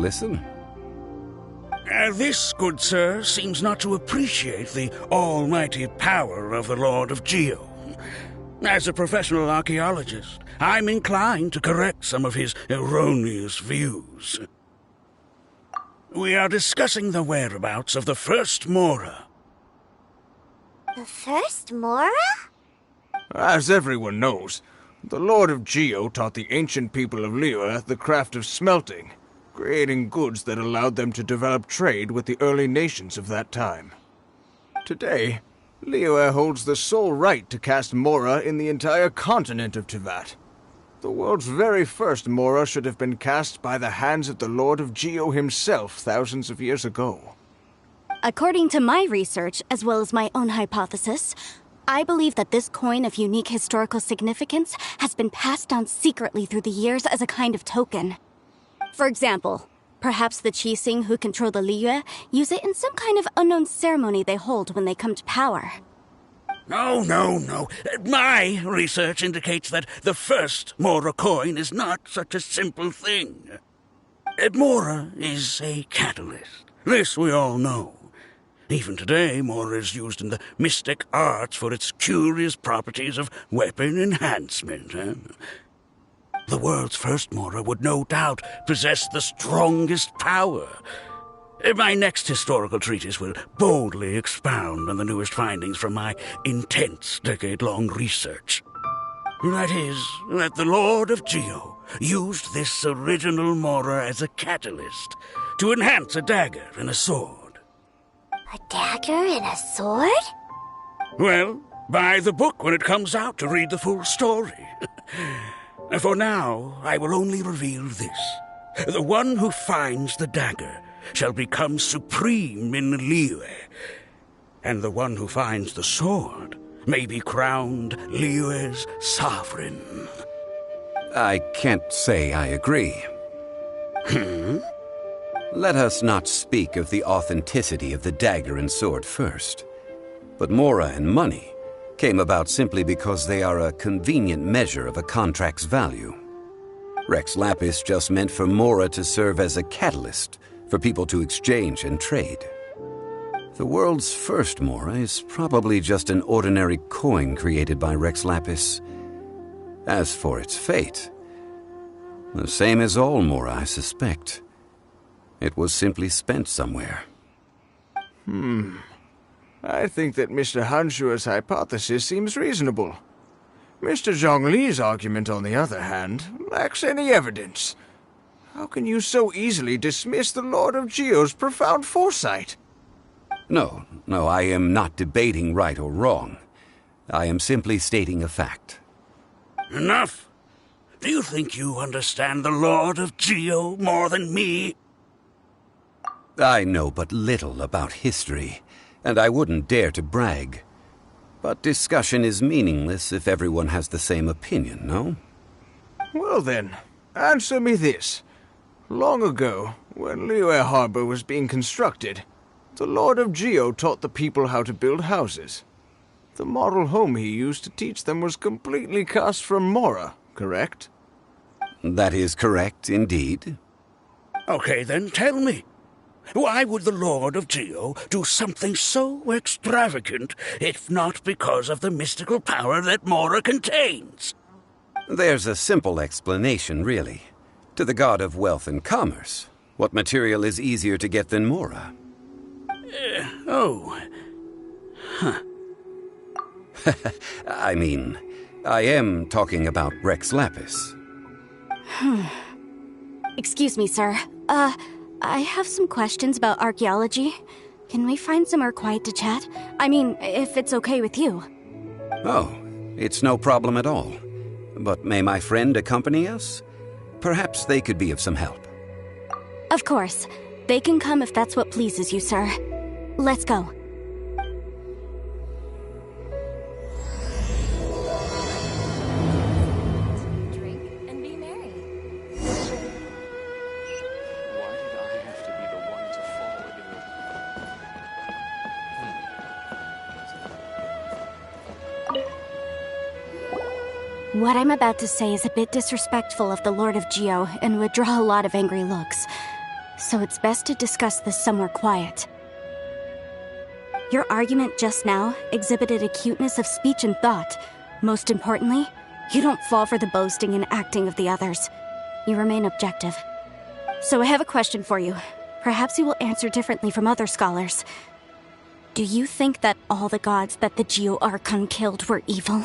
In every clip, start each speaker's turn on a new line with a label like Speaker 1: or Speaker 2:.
Speaker 1: listen.
Speaker 2: This, good sir, seems not to appreciate the almighty power of the Lord of Geo. As a professional archaeologist, I'm inclined to correct some of his erroneous views. We are discussing the whereabouts of the first Mora.
Speaker 3: The first Mora?
Speaker 4: As everyone knows, the Lord of Geo taught the ancient people of Liyue the craft of smelting, creating goods that allowed them to develop trade with the early nations of that time. Today, Liyue holds the sole right to cast Mora in the entire continent of Teyvat. The world's very first Mora should have been cast by the hands of the Lord of Geo himself thousands of years ago.
Speaker 5: According to my research, as well as my own hypothesis, I believe that this coin of unique historical significance has been passed down secretly through the years as a kind of token. For example, perhaps the Qixing who control the Liyue use it in some kind of unknown ceremony they hold when they come to power.
Speaker 2: No. My research indicates that the first Mora coin is not such a simple thing. Mora is a catalyst. This we all know. Even today, Mora is used in the mystic arts for its curious properties of weapon enhancement. The world's first Mora would no doubt possess the strongest power. My next historical treatise will boldly expound on the newest findings from my intense decade-long research. That is, that the Lord of Geo used this original Mora as a catalyst to enhance a dagger and a sword.
Speaker 3: A dagger and a sword?
Speaker 2: Well, buy the book when it comes out to read the full story. For now, I will only reveal this. The one who finds the dagger shall become supreme in Liyue, and the one who finds the sword may be crowned Liyue's sovereign.
Speaker 1: I can't say I agree. Let us not speak of the authenticity of the dagger and sword first. But Mora and money came about simply because they are a convenient measure of a contract's value. Rex Lapis just meant for Mora to serve as a catalyst for people to exchange and trade. The world's first Mora is probably just an ordinary coin created by Rex Lapis. As for its fate, the same as all Mora, I suspect. It was simply spent somewhere.
Speaker 4: I think that Mr. Hanshua's hypothesis seems reasonable. Mr. Zhongli's argument, on the other hand, lacks any evidence. How can you so easily dismiss the Lord of Geo's profound foresight?
Speaker 1: No, I am not debating right or wrong. I am simply stating a fact.
Speaker 2: Enough! Do you think you understand the Lord of Geo more than me?
Speaker 1: I know but little about history, and I wouldn't dare to brag. But discussion is meaningless if everyone has the same opinion, no?
Speaker 4: Well then, answer me this. Long ago, when Liyue Harbor was being constructed, the Lord of Geo taught the people how to build houses. The model home he used to teach them was completely cast from Mora, correct?
Speaker 1: That is correct, indeed.
Speaker 2: Okay, then tell me. Why would the Lord of Geo do something so extravagant, if not because of the mystical power that Mora contains?
Speaker 1: There's a simple explanation, really. To the god of wealth and commerce, what material is easier to get than Mora? I mean, I am talking about Rex Lapis.
Speaker 5: Excuse me, sir. I have some questions about archaeology. Can we find somewhere quiet to chat? I mean, if it's okay with you.
Speaker 1: Oh, it's no problem at all. But may my friend accompany us? Perhaps they could be of some help.
Speaker 5: Of course. They can come if that's what pleases you, sir. Let's go.
Speaker 6: Drink and be merry.
Speaker 7: Why did I have to be the one to fall into
Speaker 5: What I'm about to say is a bit disrespectful of the Lord of Geo and would draw a lot of angry looks. so it's best to discuss this somewhere quiet. Your argument just now exhibited acuteness of speech and thought. Most importantly, you don't fall for the boasting and acting of the others. You remain objective. So I have a question for you. Perhaps you will answer differently from other scholars. Do you think that all the gods that the Geo Archon killed were evil?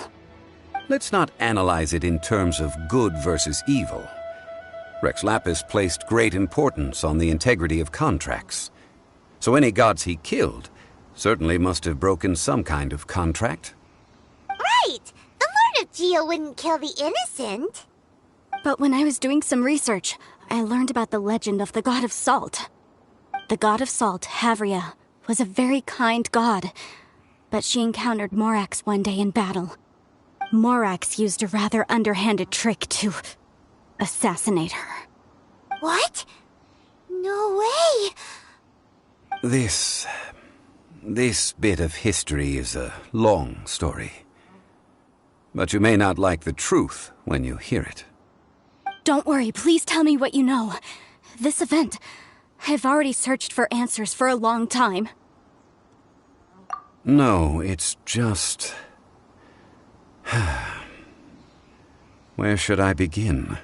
Speaker 1: Let's not analyze it in terms of good versus evil. Rex Lapis placed great importance on the integrity of contracts. So any gods he killed certainly must have broken some kind of contract.
Speaker 3: Right! The Lord of Geo wouldn't kill the innocent.
Speaker 5: But when I was doing some research, I learned about the legend of the god of salt. The god of salt, Havria, was a very kind god, but she encountered Morax one day in battle. Morax used a rather underhanded trick to assassinate her.
Speaker 3: What? No way!
Speaker 1: This bit of history is a long story. But you may not like the truth when you hear it.
Speaker 5: Don't worry, please tell me what you know. This event, I've already searched for answers for a long time.
Speaker 1: No, it's just... Where should I begin?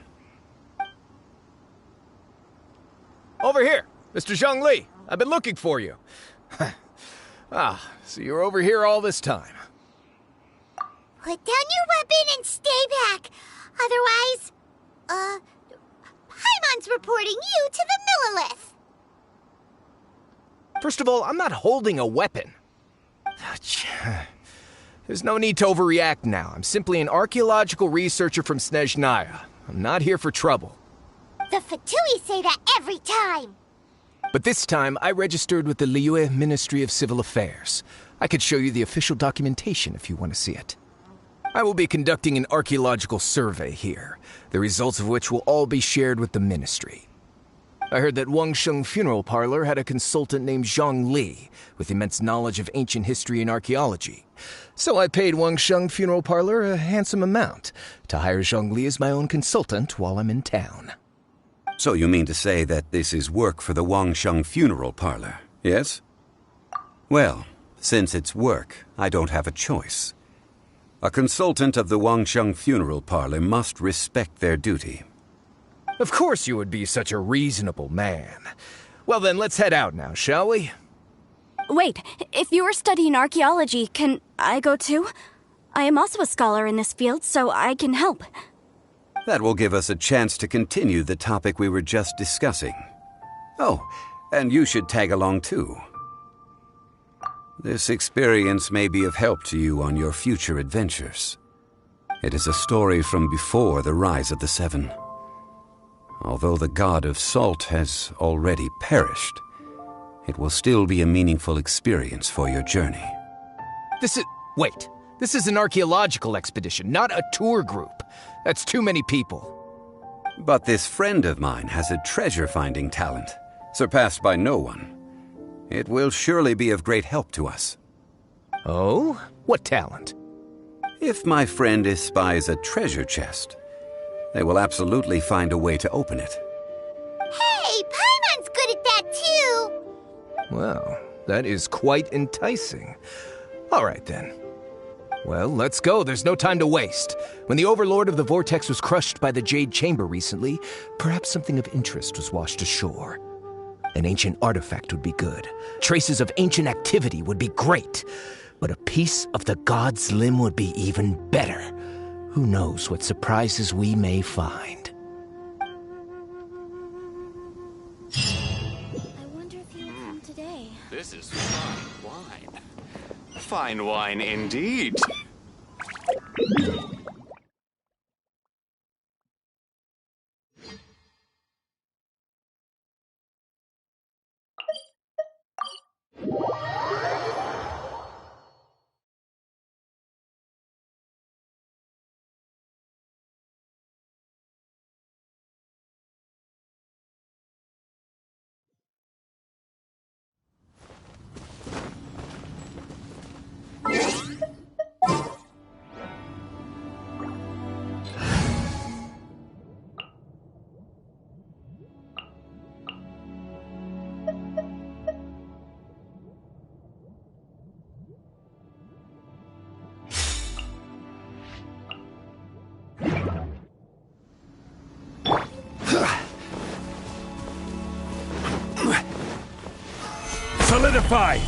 Speaker 8: Over here! Mr. Zhongli! I've been looking for you. So you're over here all this time.
Speaker 3: Put down your weapon and stay back. Otherwise, Paimon's reporting you to the Millilith.
Speaker 8: First of all, I'm not holding a weapon. There's no need to overreact now. I'm simply an archaeological researcher from Snezhnaya. I'm not here for trouble.
Speaker 3: The Fatui say that every time.
Speaker 8: But this time, I registered with the Liyue Ministry of Civil Affairs. I could show you the official documentation if you want to see it. I will be conducting an archaeological survey here, the results of which will all be shared with the ministry. I heard that Wangsheng Funeral Parlor had a consultant named Zhang Li, with immense knowledge of ancient history and archaeology. So I paid Wangsheng Funeral Parlor a handsome amount to hire Zhang Li as my own consultant while I'm in town.
Speaker 1: So you mean to say that this is work for the Wangsheng Funeral Parlor, yes? Well, since it's work, I don't have a choice. A consultant of the Wangsheng Funeral Parlor must respect their duty.
Speaker 8: Of course you would be such a reasonable man. Well then, let's head out now, shall we?
Speaker 5: Wait, if you are studying archaeology, can I go too? I am also a scholar in this field, so I can help.
Speaker 1: That will give us a chance to continue the topic we were just discussing. Oh, and you should tag along too. This experience may be of help to you on your future adventures. It is a story from before the rise of the Seven. Although the god of salt has already perished, it will still be a meaningful experience for your journey.
Speaker 8: Wait. This is an archaeological expedition, not a tour group. That's too many people.
Speaker 1: But this friend of mine has a treasure-finding talent, surpassed by no one. It will surely be of great help to us.
Speaker 8: Oh? What talent?
Speaker 1: If my friend espies a treasure chest, they will absolutely find a way to open it.
Speaker 3: Hey, Paimon's good at that too.
Speaker 8: Well, that is quite enticing. All right then. Well, let's go. There's no time to waste. When the Overlord of the Vortex was crushed by the Jade Chamber recently, perhaps something of interest was washed ashore. An ancient artifact would be good. Traces of ancient activity would be great. But a piece of the god's limb would be even better. Who knows what surprises we may find.
Speaker 6: I wonder if he'll come today.
Speaker 7: This is fine wine. Fine wine indeed.
Speaker 2: Solidify!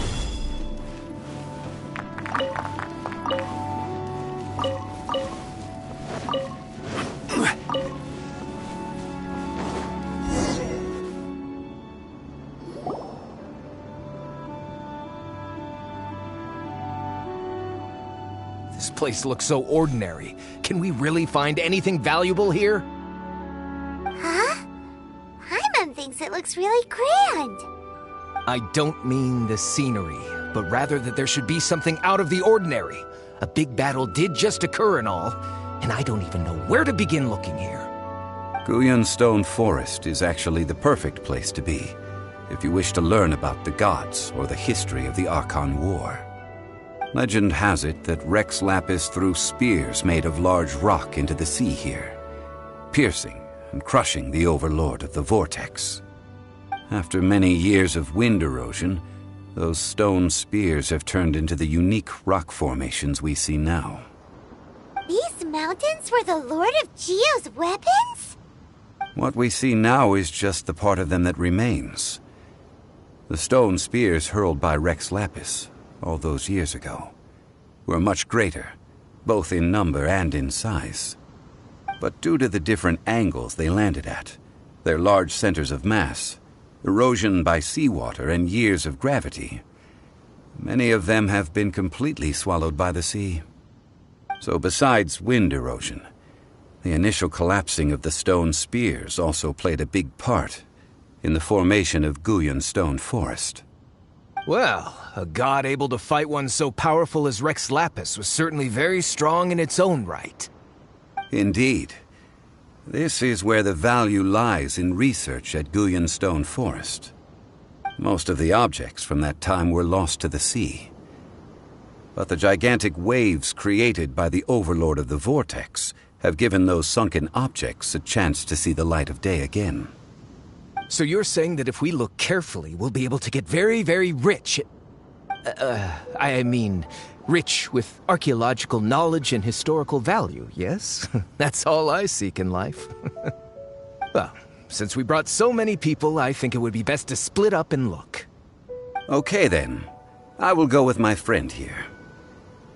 Speaker 8: This place looks so ordinary. Can we really find anything valuable here?
Speaker 3: Huh? Paimon thinks it looks really grand.
Speaker 8: I don't mean the scenery, but rather that there should be something out of the ordinary. A big battle did just occur and all, and I don't even know where to begin looking here.
Speaker 1: Guyun Stone Forest is actually the perfect place to be, if you wish to learn about the gods or the history of the Archon War. Legend has it that Rex Lapis threw spears made of large rock into the sea here, piercing and crushing the overlord of the vortex. After many years of wind erosion, those stone spears have turned into the unique rock formations we see now.
Speaker 3: These mountains were the Lord of Geo's weapons?
Speaker 1: What we see now is just the part of them that remains. The stone spears hurled by Rex Lapis all those years ago were much greater, both in number and in size. But due to the different angles they landed at, their large centers of mass, erosion by seawater, and years of gravity, many of them have been completely swallowed by the sea. So besides wind erosion, the initial collapsing of the stone spears also played a big part in the formation of Guyun Stone Forest.
Speaker 8: Well, a god able to fight one so powerful as Rex Lapis was certainly very strong in its own right.
Speaker 1: Indeed. This is where the value lies in research at Guyun Stone Forest. Most of the objects from that time were lost to the sea. But the gigantic waves created by the overlord of the vortex have given those sunken objects a chance to see the light of day again.
Speaker 8: So you're saying that if we look carefully, we'll be able to get very, very rich. I mean, rich with archaeological knowledge and historical value, yes? That's all I seek in life. Well, since we brought so many people, I think it would be best to split up and look.
Speaker 1: Okay then. I will go with my friend here.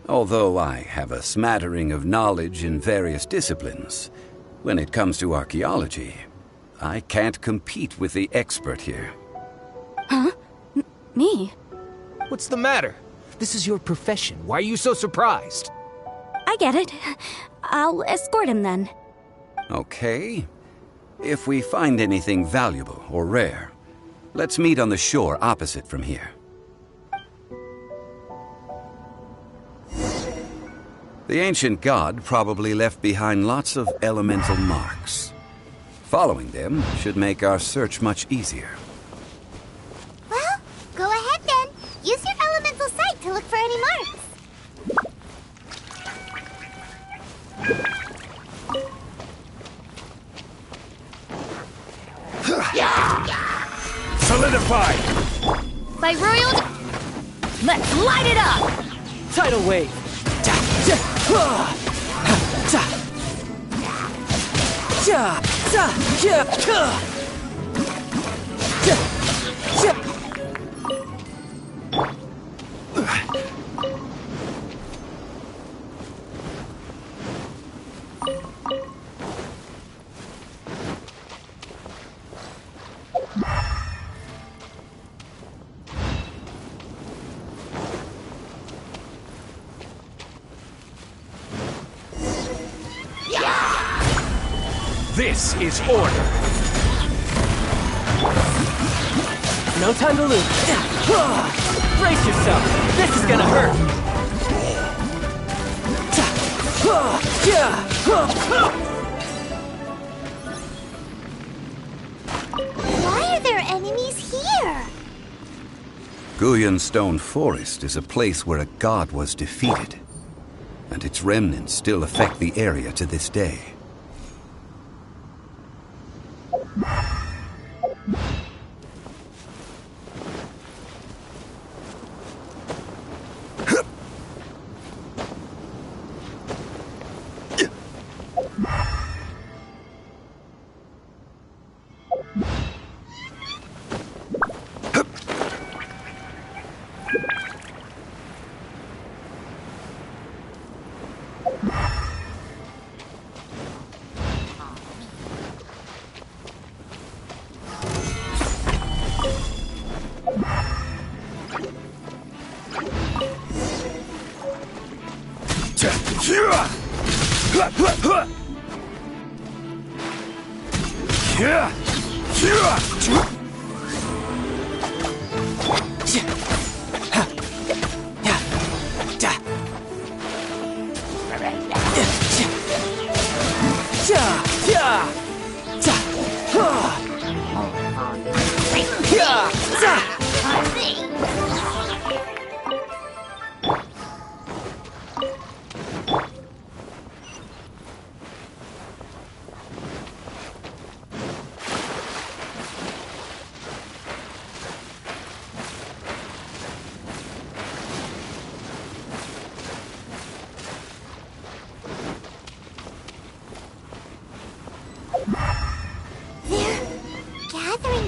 Speaker 1: Although I have a smattering of knowledge in various disciplines, when it comes to archaeology, I can't compete with the expert here.
Speaker 5: Huh? Me?
Speaker 8: What's the matter? This is your profession. Why are you so surprised?
Speaker 5: I get it. I'll escort him then.
Speaker 1: Okay. If we find anything valuable or rare, let's meet on the shore opposite from here. The ancient god probably left behind lots of elemental marks. Following them should make our search much easier.
Speaker 3: Well, go ahead then. Use your elemental sight to look for any marks.
Speaker 2: Solidify!
Speaker 5: By royal... Let's light it up!
Speaker 9: Tidal wave.
Speaker 2: This is order.
Speaker 9: No time to lose. Brace yourself. This is gonna hurt.
Speaker 3: Why are there enemies here?
Speaker 1: Guyun Stone Forest is a place where a god was defeated, and its remnants still affect the area to this day.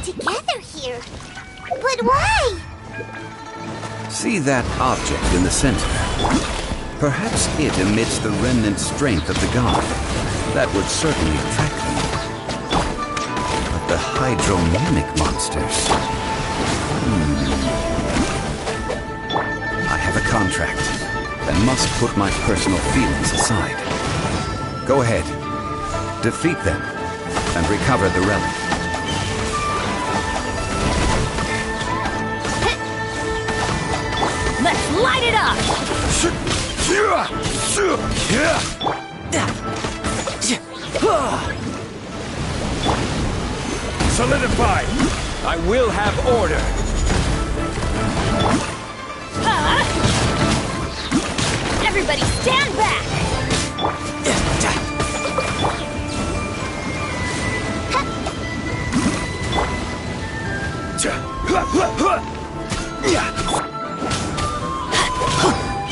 Speaker 3: Together here. But why?
Speaker 1: See that object in the center? Perhaps it emits the remnant strength of the god. That would certainly attract them. But the hydromimic monsters... I have a contract and must put my personal feelings aside. Go ahead. Defeat them and recover the relic.
Speaker 5: Let's light it up!
Speaker 9: Solidify! I will have order!
Speaker 5: Everybody stand back!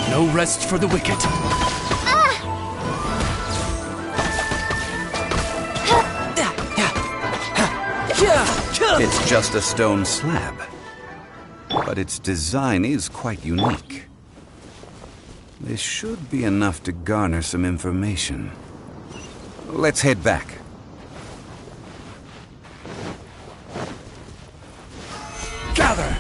Speaker 9: No rest for the wicked.
Speaker 1: It's just a stone slab, but its design is quite unique. This should be enough to garner some information. Let's head back.
Speaker 9: Gather!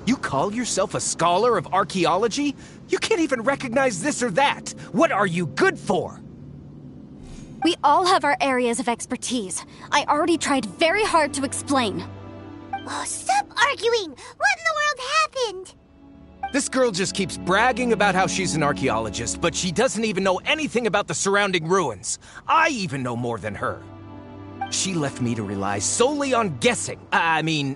Speaker 8: You call yourself a scholar of archaeology? You can't even recognize this or that. What are you good for?
Speaker 5: We all have our areas of expertise. I already tried very hard to explain.
Speaker 3: Oh, stop arguing! What in the world happened?
Speaker 8: This girl just keeps bragging about how she's an archaeologist, but she doesn't even know anything about the surrounding ruins. I even know more than her. She left me to rely solely on guessing,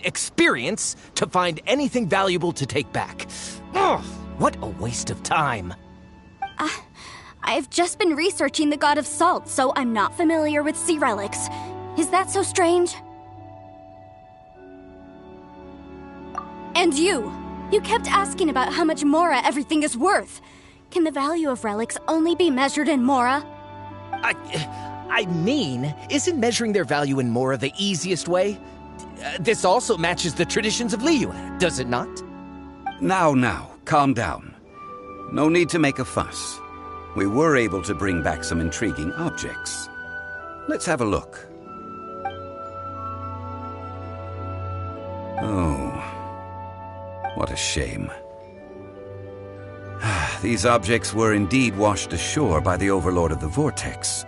Speaker 8: experience, to find anything valuable to take back. Ugh, what a waste of time.
Speaker 5: I've just been researching the God of Salt, so I'm not familiar with sea relics. Is that so strange? And you kept asking about how much Mora everything is worth. Can the value of relics only be measured in Mora?
Speaker 8: Isn't measuring their value in Mora the easiest way? This also matches the traditions of Liyue, does it not?
Speaker 1: Now, calm down. No need to make a fuss. We were able to bring back some intriguing objects. Let's have a look. Oh, what a shame. These objects were indeed washed ashore by the Overlord of the Vortex,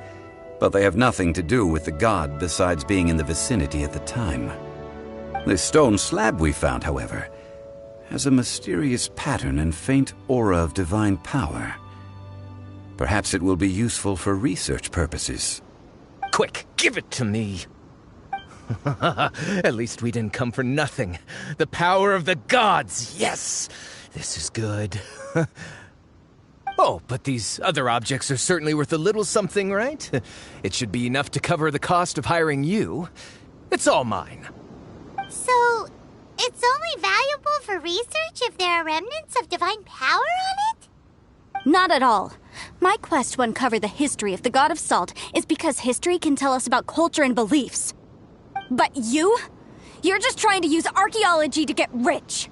Speaker 1: but they have nothing to do with the god besides being in the vicinity at the time. This stone slab we found, however, has a mysterious pattern and faint aura of divine power. Perhaps it will be useful for research purposes.
Speaker 8: Quick, give it to me. At least we didn't come for nothing. The power of the gods, yes! This is good. Oh, but these other objects are certainly worth a little something, right? It should be enough to cover the cost of hiring you. It's all mine.
Speaker 3: So, it's only valuable for research if there are remnants of divine power on it?
Speaker 5: Not at all. My quest to uncover the history of the God of Salt is because history can tell us about culture and beliefs. But you're just trying to use archaeology to get rich.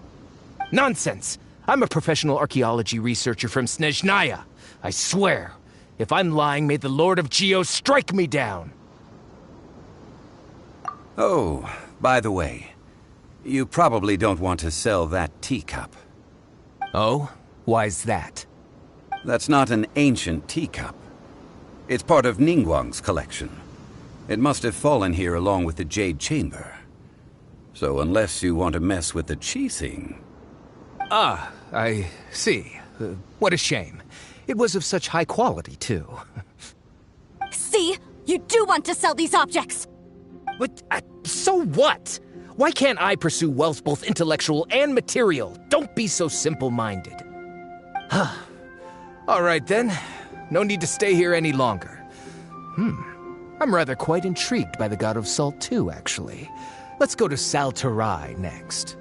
Speaker 8: Nonsense! I'm a professional archaeology researcher from Snezhnaya. I swear, if I'm lying, may the Lord of Geo strike me down.
Speaker 1: Oh, by the way, you probably don't want to sell that teacup.
Speaker 8: Oh? Why's that?
Speaker 1: That's not an ancient teacup. It's part of Ningguang's collection. It must have fallen here along with the Jade Chamber. So unless you want to mess with the Qixing...
Speaker 8: Ah, I see. What a shame. It was of such high quality, too.
Speaker 5: See? You do want to sell these objects!
Speaker 8: But, so what? Why can't I pursue wealth both intellectual and material? Don't be so simple-minded. All right, then. No need to stay here any longer. I'm rather quite intrigued by the God of Salt, too, actually. Let's go to Sal Tarai next.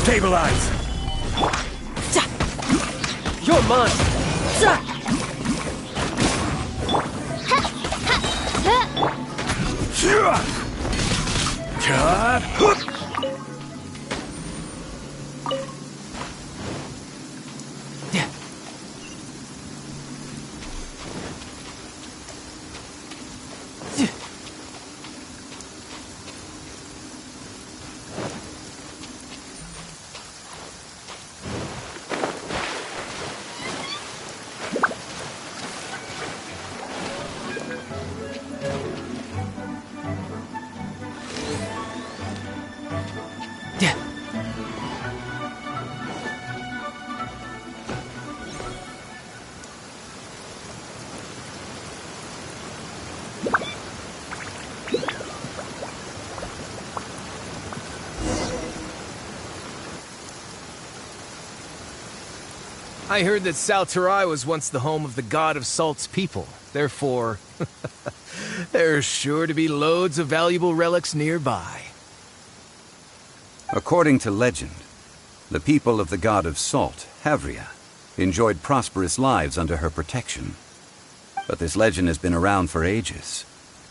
Speaker 2: Stabilize!
Speaker 9: You're mine!
Speaker 8: I heard that Sal Tarai was once the home of the God of Salt's people. Therefore, there's sure to be loads of valuable relics nearby.
Speaker 1: According to legend, the people of the God of Salt, Havria, enjoyed prosperous lives under her protection. But this legend has been around for ages.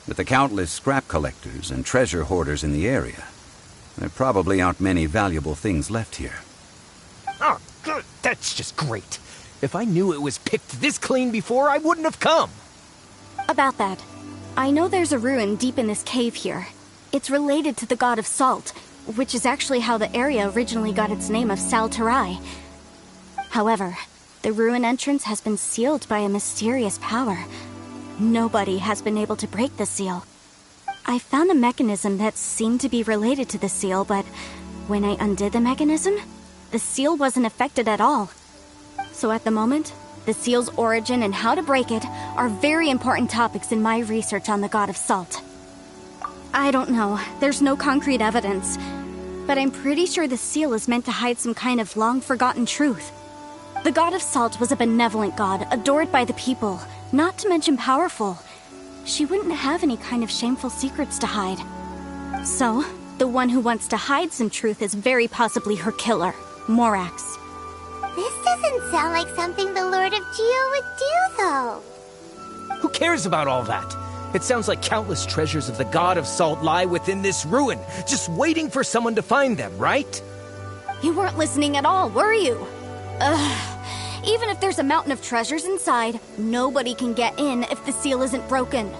Speaker 1: With the countless scrap collectors and treasure hoarders in the area, there probably aren't many valuable things left here.
Speaker 8: Oh, good. That's just great. If I knew it was picked this clean before, I wouldn't have come.
Speaker 5: About that, I know there's a ruin deep in this cave here. It's related to the God of Salt, which is actually how the area originally got its name of Sal Tarai. However, the ruin entrance has been sealed by a mysterious power. Nobody has been able to break the seal. I found a mechanism that seemed to be related to the seal, but when I undid the mechanism, the seal wasn't affected at all. So at the moment, the seal's origin and how to break it are very important topics in my research on the God of Salt. I don't know, there's no concrete evidence, but I'm pretty sure the seal is meant to hide some kind of long-forgotten truth. The God of Salt was a benevolent god, adored by the people, not to mention powerful. She wouldn't have any kind of shameful secrets to hide. So, the one who wants to hide some truth is very possibly her killer, Morax.
Speaker 3: This doesn't sound like something the Lord of Geo would do, though.
Speaker 8: Who cares about all that? It sounds like countless treasures of the God of Salt lie within this ruin, just waiting for someone to find them, right?
Speaker 5: You weren't listening at all, were you? Even if there's a mountain of treasures inside, nobody can get in if the seal isn't broken.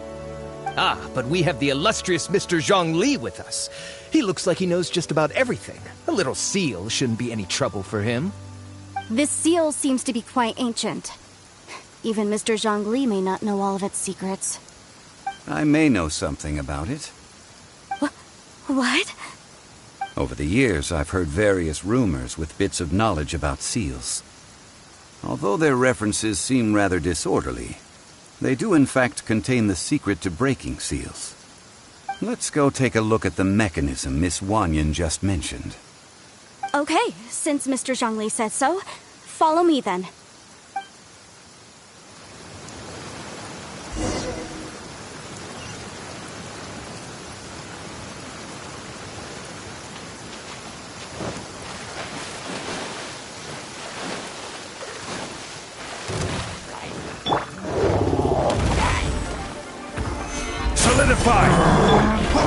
Speaker 8: Ah, but we have the illustrious Mr. Zhongli with us. He looks like he knows just about everything. A little seal shouldn't be any trouble for him.
Speaker 5: This seal seems to be quite ancient. Even Mr. Zhongli may not know all of its secrets.
Speaker 1: I may know something about it.
Speaker 5: What?
Speaker 1: Over the years, I've heard various rumors with bits of knowledge about seals. Although their references seem rather disorderly, they do in fact contain the secret to breaking seals. Let's go take a look at the mechanism Miss Wanyan just mentioned.
Speaker 5: Okay, since Mr. Zhongli says so, follow me then.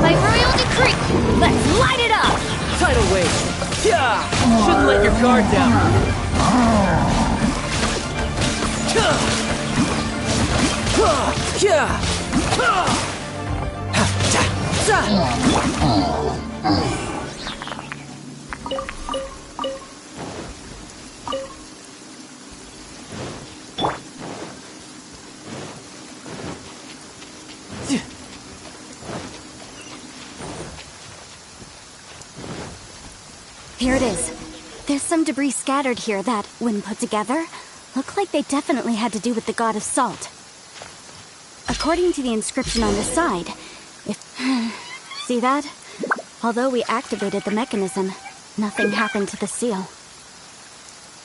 Speaker 3: By royal decree!
Speaker 5: Let's light it up!
Speaker 9: Tidal wave. Yeah! Shouldn't let your guard down.
Speaker 5: Here it is. There's some debris scattered here that, when put together, look like they definitely had to do with the god of salt. According to the inscription on the side, see that? Although we activated the mechanism, nothing happened to the seal.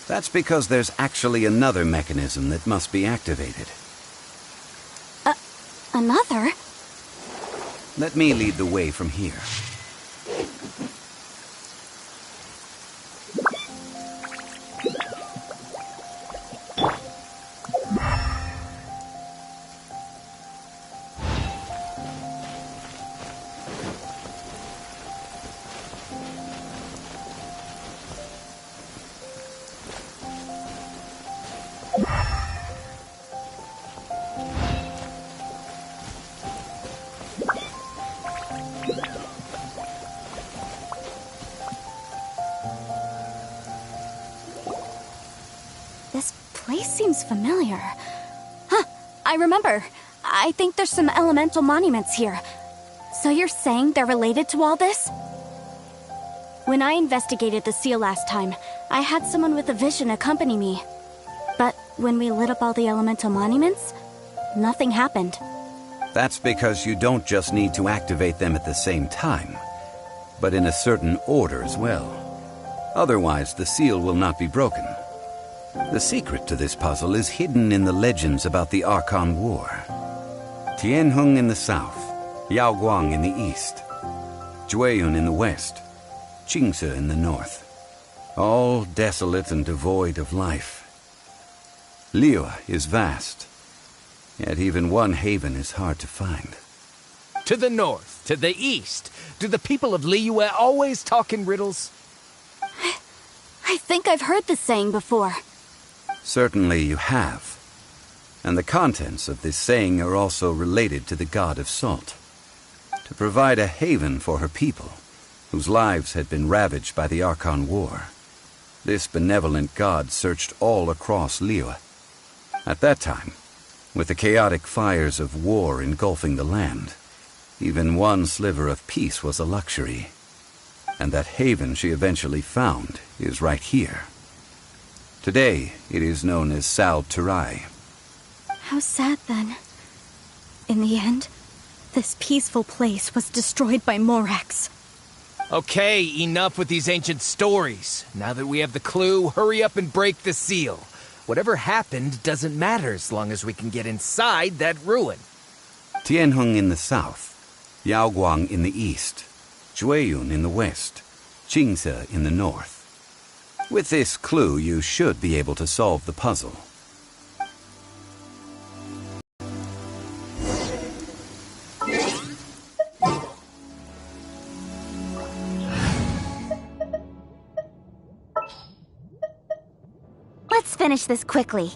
Speaker 1: That's because there's actually another mechanism that must be activated.
Speaker 5: Another?
Speaker 1: Let me lead the way from here.
Speaker 5: This place seems familiar. Huh, I remember. I think there's some elemental monuments here. So you're saying they're related to all this? When I investigated the seal last time, I had someone with a vision accompany me. But when we lit up all the elemental monuments, nothing happened.
Speaker 1: That's because you don't just need to activate them at the same time, but in a certain order as well. Otherwise, the seal will not be broken. The secret to this puzzle is hidden in the legends about the Archon War. Tianheng in the south, Yaoguang in the east, Jueyun in the west, Qingce in the north. All desolate and devoid of life. Liyue is vast, yet even one haven is hard to find.
Speaker 8: To the north, to the east. Do the people of Liyue always talk in riddles?
Speaker 5: I think I've heard this saying before.
Speaker 1: Certainly you have. And the contents of this saying are also related to the god of salt. To provide a haven for her people, whose lives had been ravaged by the Archon War, this benevolent god searched all across Liyue. At that time, with the chaotic fires of war engulfing the land, even one sliver of peace was a luxury. And that haven she eventually found is right here. Today, it is known as Sal Turai.
Speaker 5: How sad, then. In the end, this peaceful place was destroyed by Morax.
Speaker 8: Okay, enough with these ancient stories. Now that we have the clue, hurry up and break the seal. Whatever happened doesn't matter as long as we can get inside that ruin.
Speaker 1: Tianheng in the south, Yaoguang in the east, Jueyun in the west, Qingce in the north. With this clue, you should be able to solve the puzzle.
Speaker 5: Let's finish this quickly.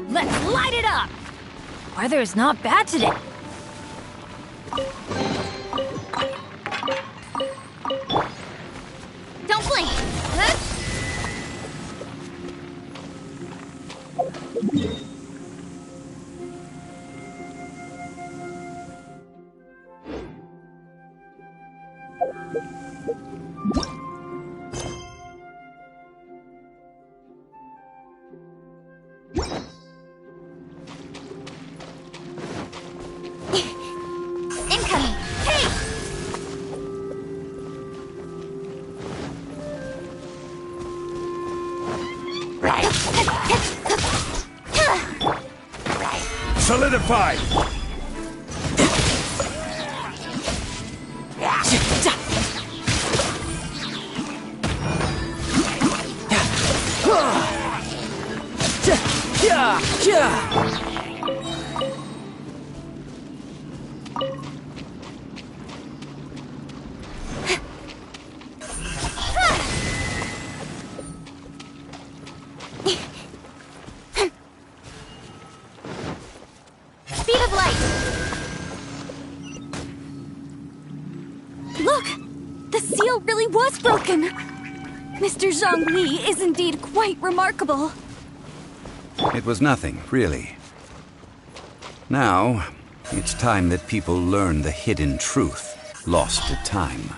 Speaker 5: Let's light it up!
Speaker 6: Weather is not bad today.
Speaker 5: Don't blink! Huh? Incoming! Hey!
Speaker 2: Solidified!
Speaker 5: Speed of light! Look! The seal really was broken! Mr. Zhongli is indeed quite remarkable.
Speaker 1: It was nothing, really. Now, it's time that people learn the hidden truth, lost to time.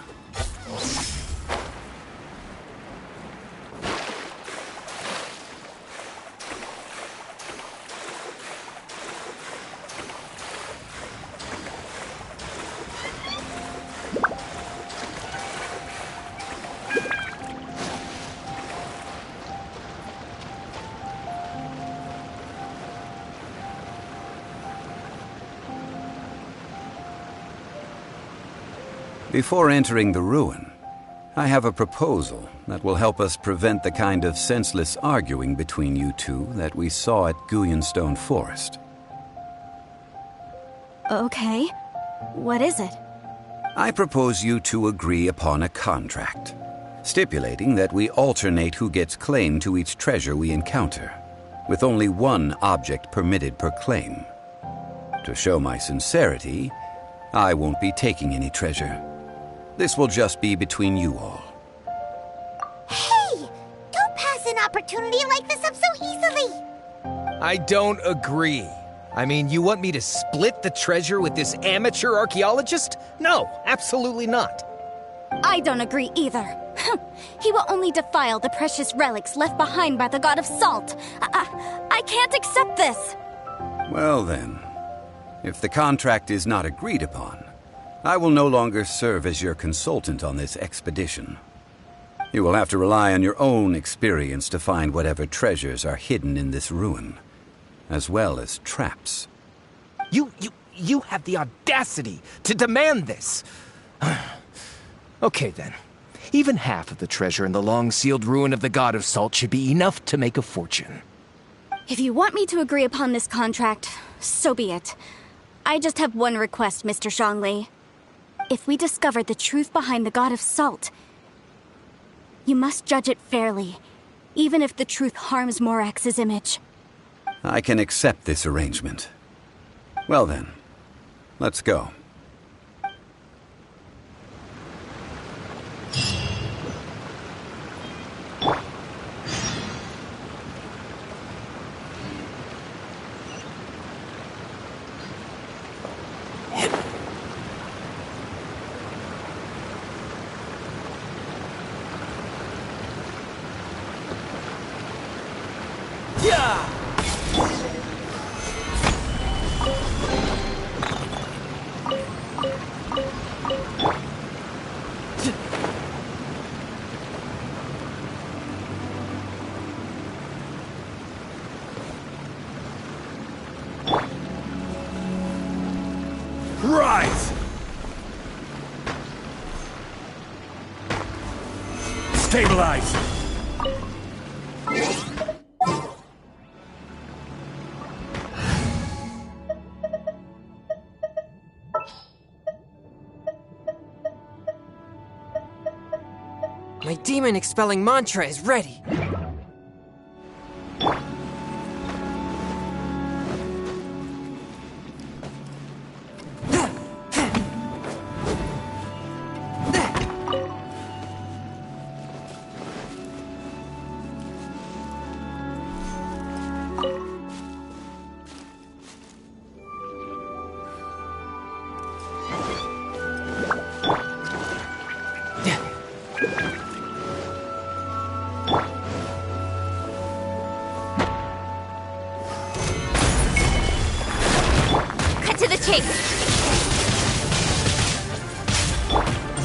Speaker 1: Before entering the ruin, I have a proposal that will help us prevent the kind of senseless arguing between you two that we saw at Guyonstone Forest.
Speaker 5: Okay. What is it?
Speaker 1: I propose you two agree upon a contract, stipulating that we alternate who gets claim to each treasure we encounter, with only one object permitted per claim. To show my sincerity, I won't be taking any treasure. This will just be between you all.
Speaker 3: Hey! Don't pass an opportunity like this up so easily!
Speaker 8: I don't agree. I mean, you want me to split the treasure with this amateur archaeologist? No, absolutely not.
Speaker 5: I don't agree either. He will only defile the precious relics left behind by the god of salt. I can't accept this.
Speaker 1: Well then, if the contract is not agreed upon, I will no longer serve as your consultant on this expedition. You will have to rely on your own experience to find whatever treasures are hidden in this ruin, as well as traps.
Speaker 8: You have the audacity to demand this. Okay then. Even half of the treasure in the long-sealed ruin of the god of salt should be enough to make a fortune.
Speaker 5: If you want me to agree upon this contract, so be it. I just have one request, Mr. Zhongli. If we discover the truth behind the god of salt, you must judge it fairly, even if the truth harms Morax's image.
Speaker 1: I can accept this arrangement. Well then, let's go.
Speaker 2: Rise! Stabilize!
Speaker 9: My demon expelling mantra is ready.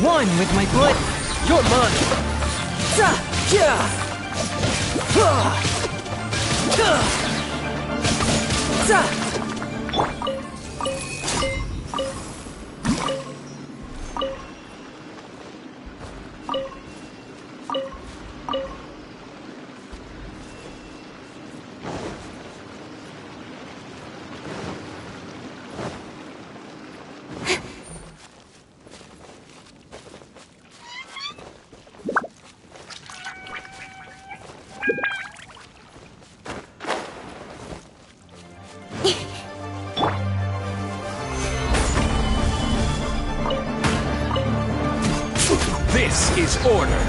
Speaker 9: one with my blood. You're mine.
Speaker 8: This is order.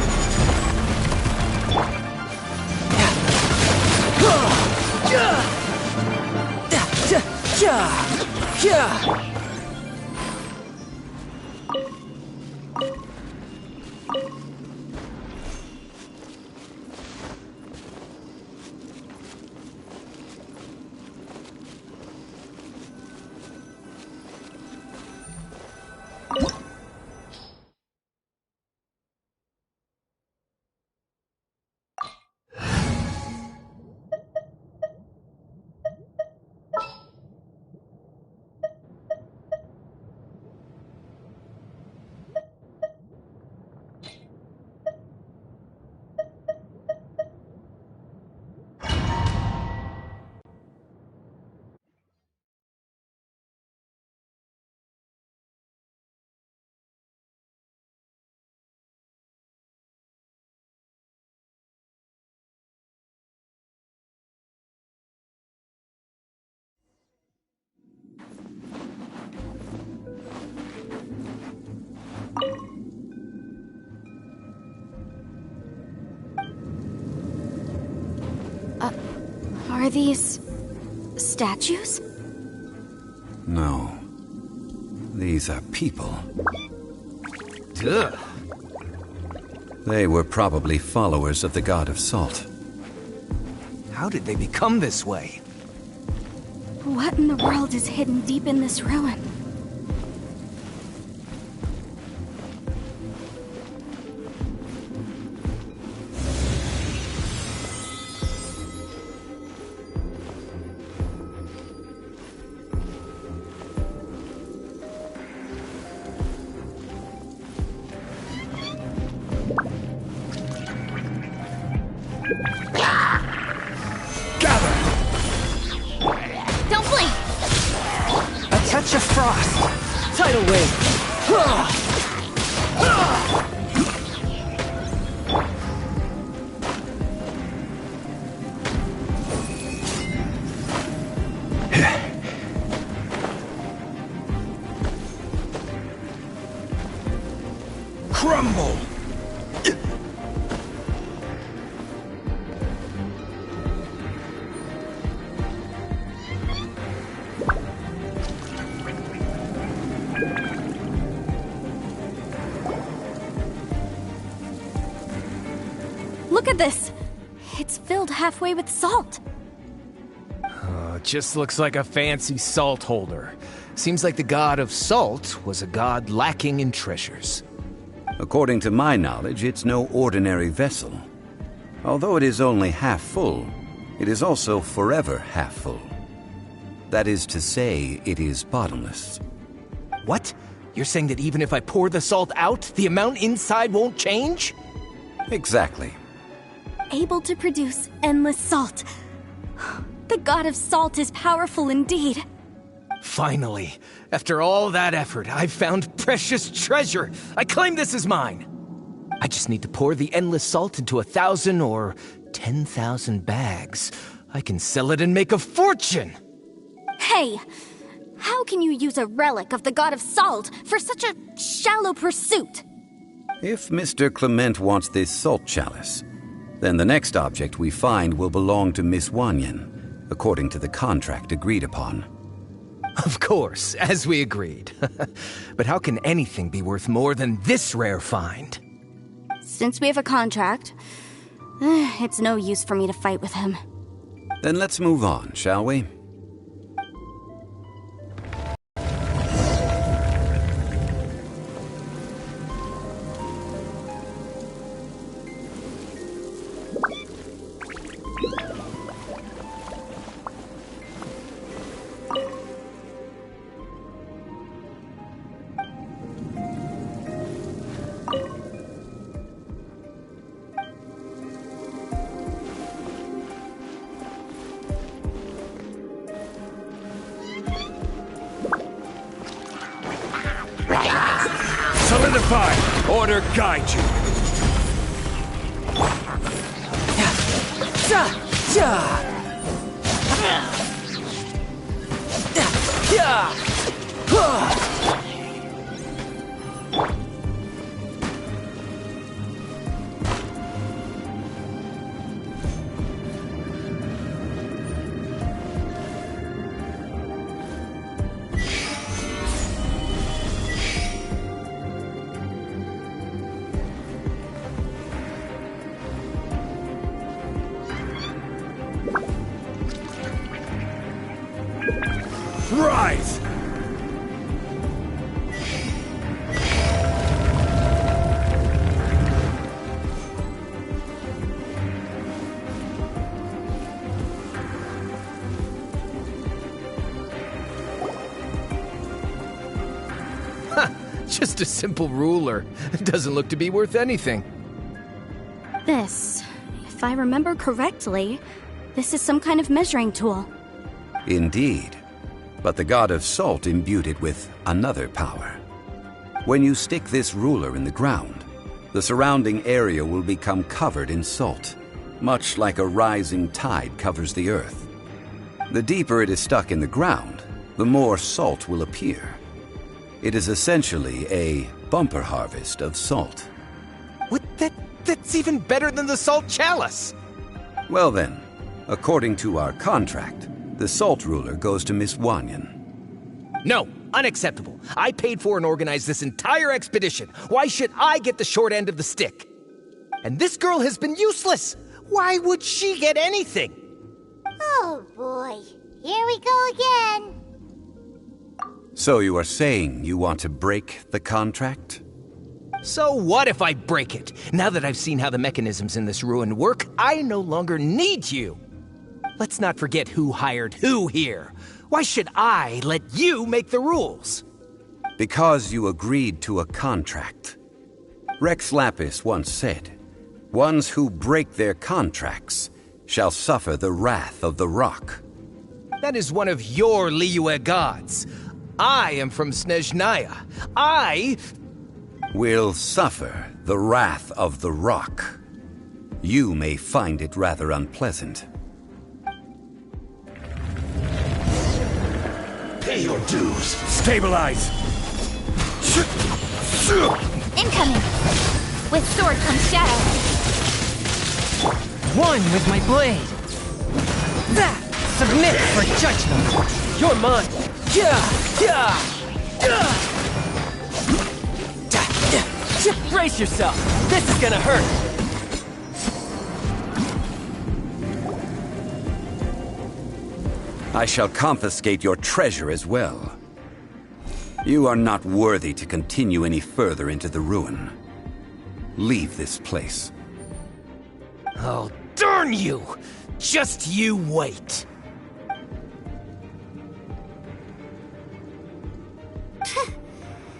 Speaker 5: Are these statues?
Speaker 1: No. These are people.
Speaker 8: Ugh.
Speaker 1: They were probably followers of the god of salt.
Speaker 8: How did they become this way?
Speaker 5: What in the world is hidden deep in this ruin? Don't blink!
Speaker 9: A touch of frost. Tidal wave.
Speaker 8: Crumble!
Speaker 5: Look at this! It's filled halfway with salt.
Speaker 8: Just looks like a fancy salt holder. Seems like the god of salt was a god lacking in treasures.
Speaker 1: According to my knowledge, it's no ordinary vessel. Although it is only half full, it is also forever half full. That is to say, it is bottomless.
Speaker 8: What? You're saying that even if I pour the salt out, the amount inside won't change?
Speaker 1: Exactly.
Speaker 5: Able to produce endless salt. The god of salt is powerful indeed.
Speaker 8: Finally, after all that effort, I've found precious treasure. I claim this as mine. I just need to pour the endless salt into 1,000 or 10,000 bags. I can sell it and make a fortune.
Speaker 5: Hey, how can you use a relic of the god of salt for such a shallow pursuit?
Speaker 1: If Mr. Clement wants this salt chalice, then the next object we find will belong to Miss Wanyan, according to the contract agreed upon.
Speaker 8: Of course, as we agreed. But how can anything be worth more than this rare find?
Speaker 5: Since we have a contract, it's no use for me to fight with him.
Speaker 1: Then let's move on, shall we?
Speaker 4: To the fight! Order guide you! Rise!
Speaker 8: Just a simple ruler. It doesn't look to be worth anything.
Speaker 5: This, if I remember correctly, this is some kind of measuring tool.
Speaker 1: Indeed. But the god of salt imbued it with another power. When you stick this ruler in the ground, the surrounding area will become covered in salt, much like a rising tide covers the earth. The deeper it is stuck in the ground, the more salt will appear. It is essentially a bumper harvest of salt.
Speaker 8: What? That's even better than the salt chalice!
Speaker 1: Well then, according to our contract, the salt ruler goes to Miss Wanyan.
Speaker 8: No, unacceptable. I paid for and organized this entire expedition. Why should I get the short end of the stick? And this girl has been useless. Why would she get anything?
Speaker 3: Oh boy, here we go again.
Speaker 1: So you are saying you want to break the contract?
Speaker 8: So what if I break it? Now that I've seen how the mechanisms in this ruin work, I no longer need you. Let's not forget who hired who here. Why should I let you make the rules?
Speaker 1: Because you agreed to a contract. Rex Lapis once said, "Ones who break their contracts shall suffer the wrath of the rock."
Speaker 8: That is one of your Liyue gods. I am from Snezhnaya. I
Speaker 1: will suffer the wrath of the rock. You may find it rather unpleasant.
Speaker 10: Pay your dues.
Speaker 4: Stabilize!
Speaker 6: Incoming! With sword comes shadow.
Speaker 9: One with my blade. That! Submit for judgment. You're mine. Brace yourself. This is gonna hurt.
Speaker 1: I shall confiscate your treasure as well. You are not worthy to continue any further into the ruin. Leave this place.
Speaker 8: Oh, darn you! Just you wait.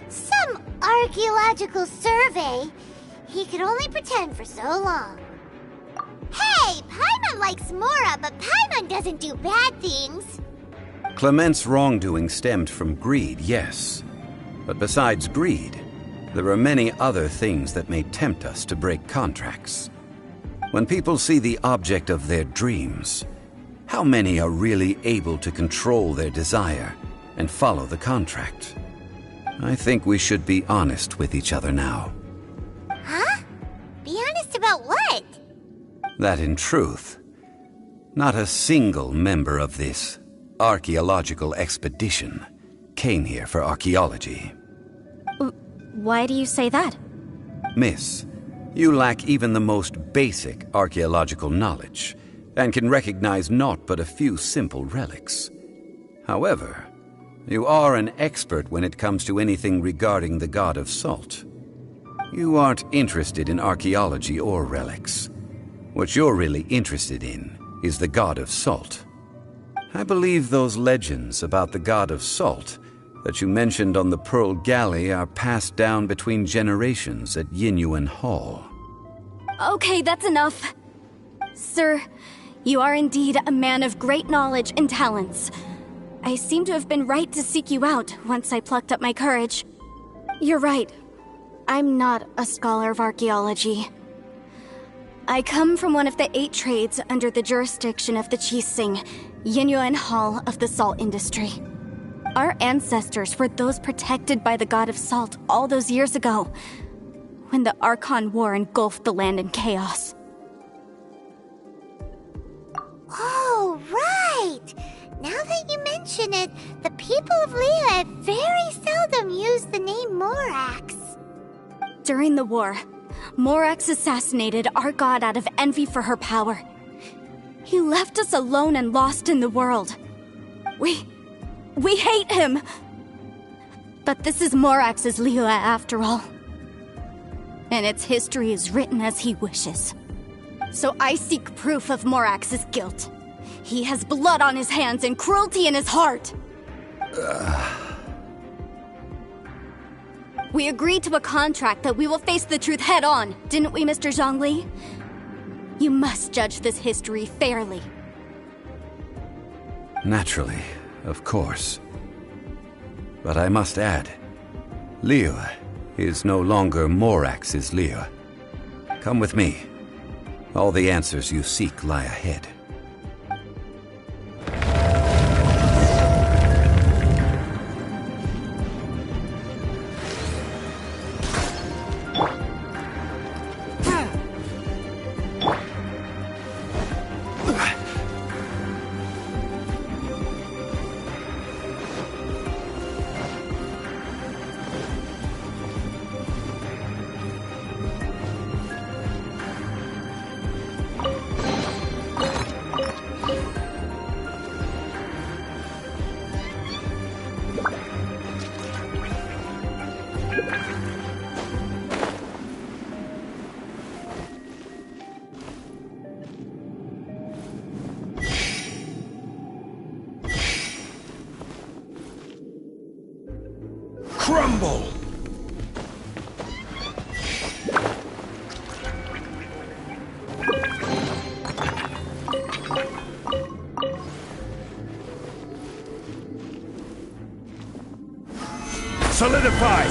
Speaker 3: Some archaeological survey. He could only pretend for so long. Hey, Paimon likes Mora, but Paimon doesn't do bad things.
Speaker 1: Clement's wrongdoing stemmed from greed, yes. But besides greed, there are many other things that may tempt us to break contracts. When people see the object of their dreams, how many are really able to control their desire and follow the contract? I think we should be honest with each other now.
Speaker 3: Huh? Be honest about what?
Speaker 1: That in truth, not a single member of this archaeological expedition came here for archaeology.
Speaker 5: Why do you say that?
Speaker 1: Miss, you lack even the most basic archaeological knowledge, and can recognize naught but a few simple relics. However, you are an expert when it comes to anything regarding the god of salt. You aren't interested in archaeology or relics. What you're really interested in is the god of salt. I believe those legends about the god of salt that you mentioned on the Pearl Galley are passed down between generations at Yinyuan Hall.
Speaker 5: Okay, that's enough. Sir, you are indeed a man of great knowledge and talents. I seem to have been right to seek you out once I plucked up my courage. You're right. I'm not a scholar of archaeology. I come from one of the 8 trades under the jurisdiction of the Qixing, Yinyuan Hall of the salt industry. Our ancestors were those protected by the god of salt all those years ago, when the Archon War engulfed the land in chaos.
Speaker 3: Oh, right! Now that you mention it, the people of Liyue very seldom use the name Morax.
Speaker 5: During the war, Morax assassinated our god out of envy for her power. He left us alone and lost in the world. We hate him! But this is Morax's Liyue after all. And its history is written as he wishes. So I seek proof of Morax's guilt. He has blood on his hands and cruelty in his heart. We agreed to a contract that we will face the truth head on, didn't we, Mr. Zhongli? You must judge this history fairly.
Speaker 1: Naturally, of course. But I must add, Liyue is no longer Morax's Liyue. Come with me. All the answers you seek lie ahead.
Speaker 4: Crumble! Solidify!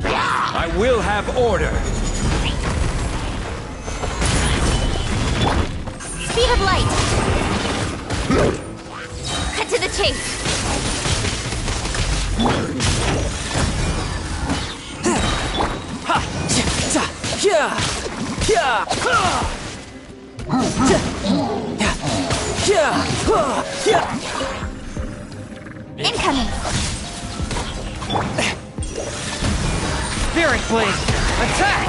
Speaker 4: I will have order!
Speaker 6: Speed of light! Cut to the chase! Incoming!
Speaker 9: Spirit Blade! Attack!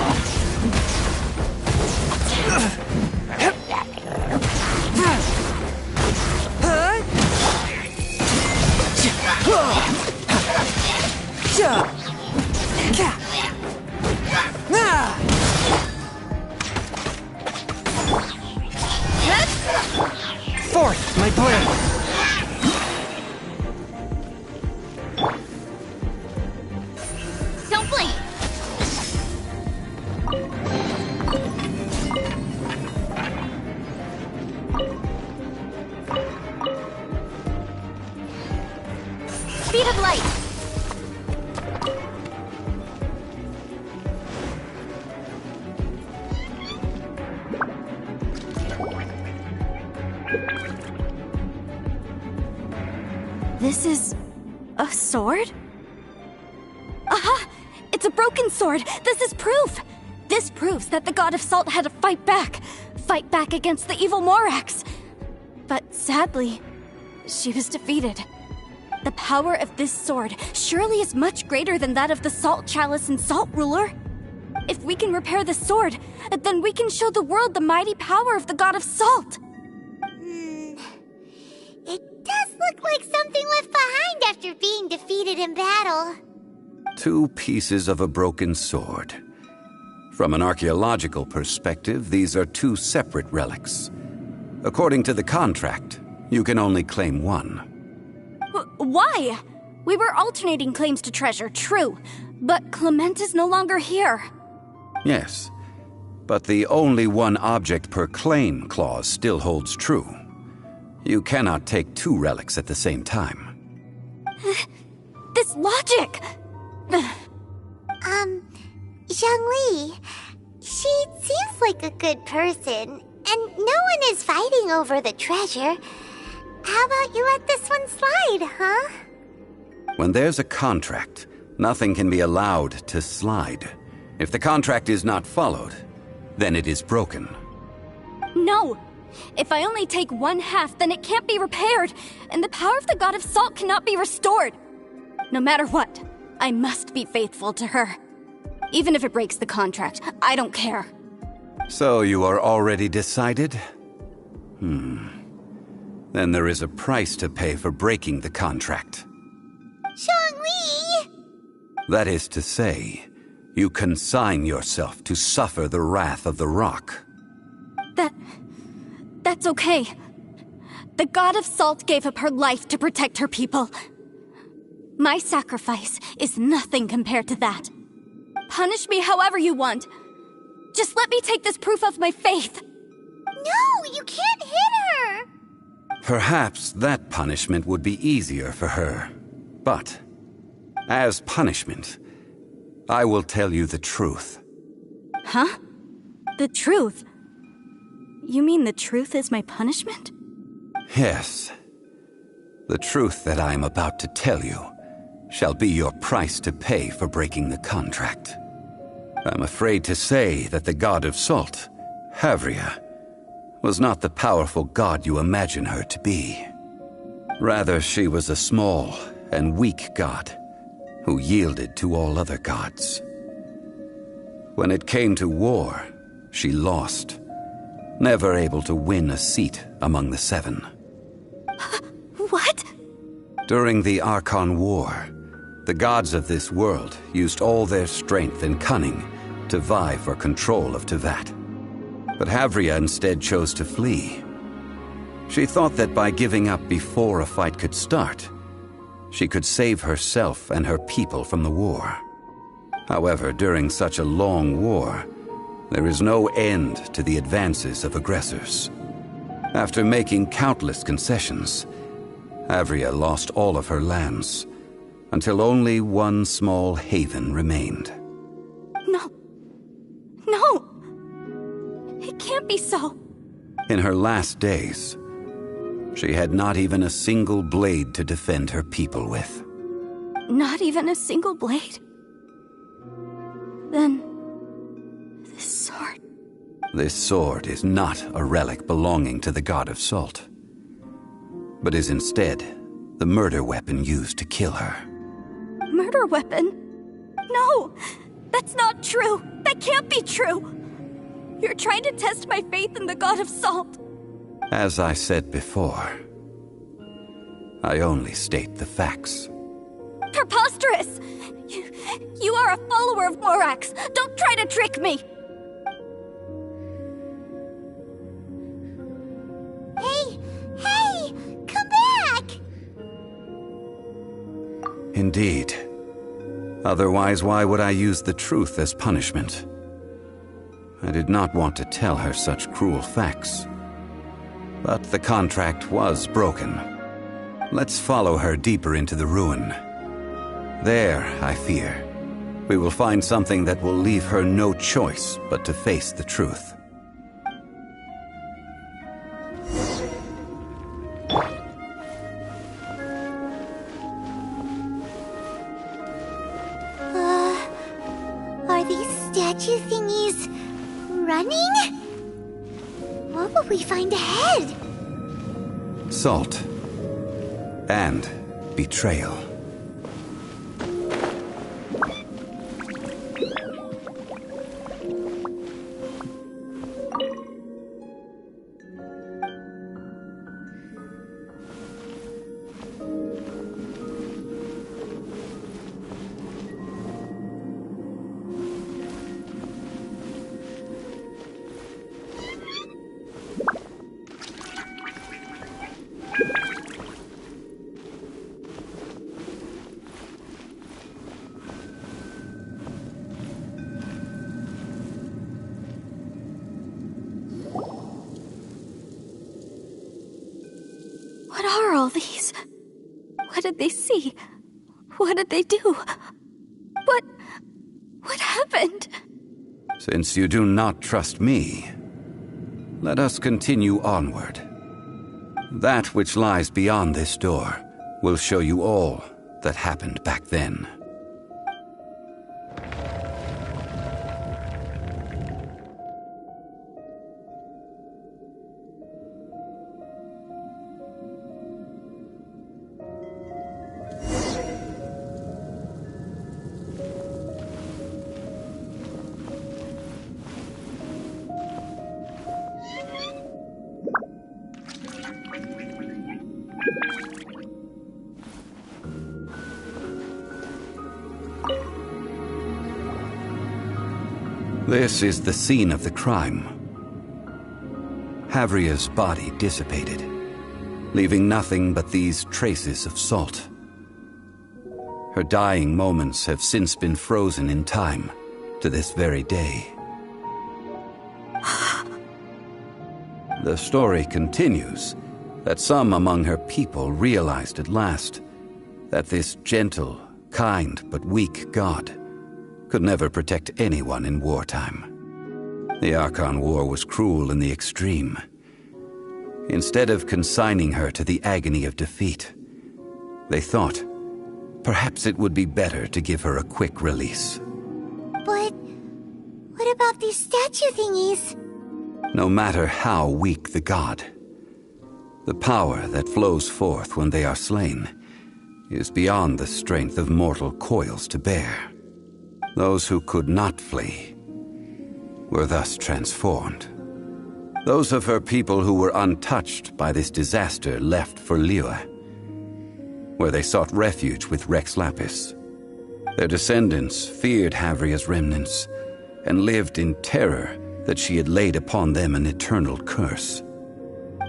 Speaker 9: Forth, my blade!
Speaker 6: Don't blink! Speed of light!
Speaker 5: This is a sword? Aha! It's a broken sword! This is proof! This proves that the god of salt had to fight back against the evil Morax. But sadly, she was defeated. The power of this sword surely is much greater than that of the Salt Chalice and Salt Ruler. If we can repair the sword, then we can show the world the mighty power of the god of salt.
Speaker 3: It does look like something left behind after being defeated in battle.
Speaker 1: 2 pieces of a broken sword. From an archaeological perspective, these are 2 separate relics. According to the contract, you can only claim 1.
Speaker 5: Why? We were alternating claims to treasure, true, but Clement is no longer here.
Speaker 1: Yes, but the only 1 object per claim clause still holds true. You cannot take two relics at the same time.
Speaker 5: This logic!
Speaker 3: Zhongli, she seems like a good person, and no one is fighting over the treasure. How about you let this one slide, huh?
Speaker 1: When there's a contract, nothing can be allowed to slide. If the contract is not followed, then it is broken.
Speaker 5: No! If I only take one half, then it can't be repaired, and the power of the God of Salt cannot be restored. No matter what, I must be faithful to her. Even if it breaks the contract, I don't care.
Speaker 1: So you are already decided? Then there is a price to pay for breaking the contract.
Speaker 3: Zhongli!
Speaker 1: That is to say, you consign yourself to suffer the wrath of the rock.
Speaker 5: That's okay. The God of Salt gave up her life to protect her people. My sacrifice is nothing compared to that. Punish me however you want. Just let me take this proof of my faith.
Speaker 3: No, you can't hit her!
Speaker 1: Perhaps that punishment would be easier for her. But, as punishment, I will tell you the truth.
Speaker 5: Huh? The truth? You mean the truth is my punishment?
Speaker 1: Yes. The truth that I am about to tell you shall be your price to pay for breaking the contract. I'm afraid to say that the God of Salt, Havria, was not the powerful god you imagine her to be. Rather, she was a small and weak god who yielded to all other gods. When it came to war, she lost, never able to win a seat among the seven.
Speaker 5: What?
Speaker 1: During the Archon War, the gods of this world used all their strength and cunning to vie for control of Tevat. But Havria instead chose to flee. She thought that by giving up before a fight could start, she could save herself and her people from the war. However, during such a long war, there is no end to the advances of aggressors. After making countless concessions, Havria lost all of her lands, until only one small haven remained.
Speaker 5: No! It can't be so.
Speaker 1: In her last days, she had not even a single blade to defend her people with.
Speaker 5: Not even a single blade? Then, this sword...
Speaker 1: This sword is not a relic belonging to the God of Salt, but is instead the murder weapon used to kill her.
Speaker 5: Murder weapon? No! That's not true! That can't be true! You're trying to test my faith in the God of Salt.
Speaker 1: As I said before, I only state the facts.
Speaker 5: Preposterous! You are a follower of Morax! Don't try to trick me!
Speaker 3: Hey! Come back!
Speaker 1: Indeed. Otherwise, why would I use the truth as punishment? I did not want to tell her such cruel facts. But the contract was broken. Let's follow her deeper into the ruin. There, I fear, we will find something that will leave her no choice but to face the truth.
Speaker 3: Are these statue thingies running? What will we find ahead?
Speaker 1: Salt. And betrayal.
Speaker 5: What are all these? What did they see? What did they do? What happened?
Speaker 1: Since you do not trust me, let us continue onward. That which lies beyond this door will show you all that happened back then. This is the scene of the crime. Havria's body dissipated, leaving nothing but these traces of salt. Her dying moments have since been frozen in time to this very day. The story continues that some among her people realized at last that this gentle, kind, but weak god could never protect anyone in wartime. The Archon War was cruel in the extreme. Instead of consigning her to the agony of defeat, they thought perhaps it would be better to give her a quick release.
Speaker 3: But what about these statue thingies?
Speaker 1: No matter how weak the god, the power that flows forth when they are slain is beyond the strength of mortal coils to bear. Those who could not flee were thus transformed. Those of her people who were untouched by this disaster left for Liyue, where they sought refuge with Rex Lapis. Their descendants feared Havria's remnants and lived in terror that she had laid upon them an eternal curse.